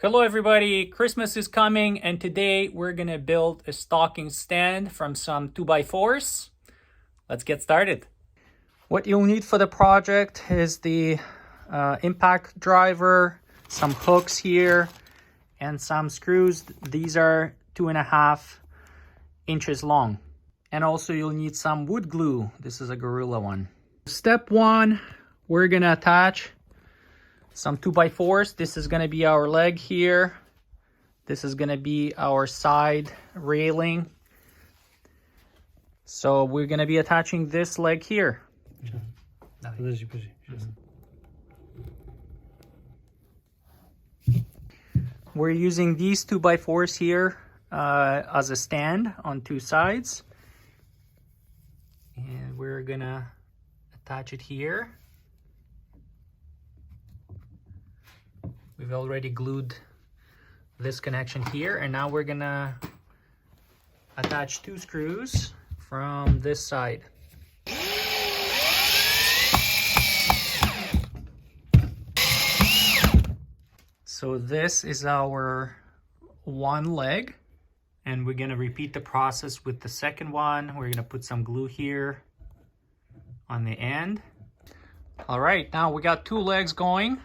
Hello everybody, Christmas is coming and today we're gonna build a stocking stand from some 2x4s. Let's get started. What you'll need for the project is the impact driver, some hooks here, and some screws. These are 2.5 inches long. And also you'll need some wood glue. This is a Gorilla one. Step one, we're gonna attach some 2x4s. This is going to be our leg here. This is going to be our side railing. So we're going to be attaching this leg here. We're using these 2x4s here as a stand on two sides. And we're going to attach it here. We've already glued this connection here, and now we're gonna attach two screws from this side. So this is our one leg, and we're gonna repeat the process with the second one. We're gonna put some glue here on the end. All right, now we got two legs going.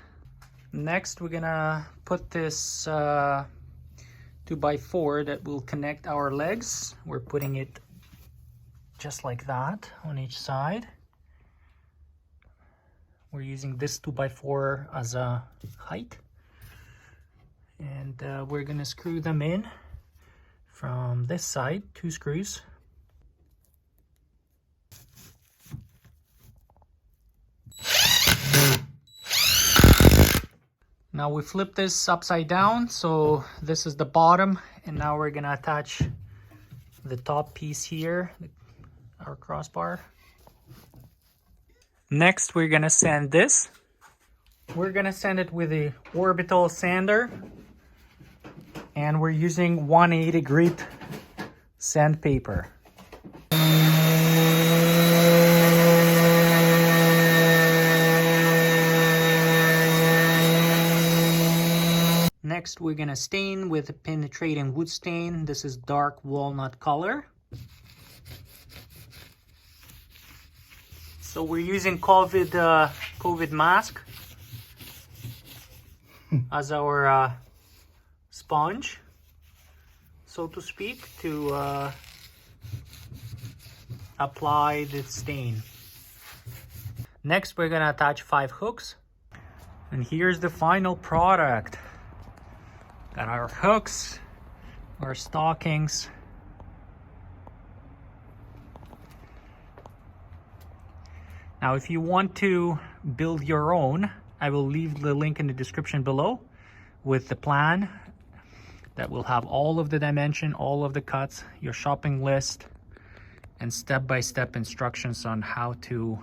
Next, we're gonna put this 2x4 that will connect our legs. We're putting it just like that on each side. We're using this 2x4 as a height. And we're gonna screw them in from this side, two screws. Now we flip this upside down, so this is the bottom, and now we're gonna attach the top piece here, our crossbar. Next, we're gonna sand this. We're gonna sand it with a orbital sander, and we're using 180 grit sandpaper. Next, we're gonna stain with a penetrating wood stain. This is dark walnut color. So we're using COVID mask as our sponge, so to speak, to apply the stain. Next, we're gonna attach 5 hooks. And here's the final product. Got our hooks, our stockings. Now, if you want to build your own, I will leave the link in the description below with the plan that will have all of the dimension, all of the cuts, your shopping list, and step-by-step instructions on how to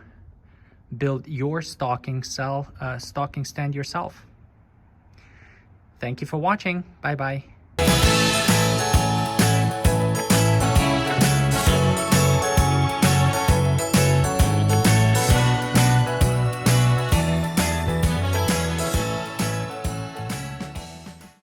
build your stocking stand yourself. Thank you for watching. Bye-bye.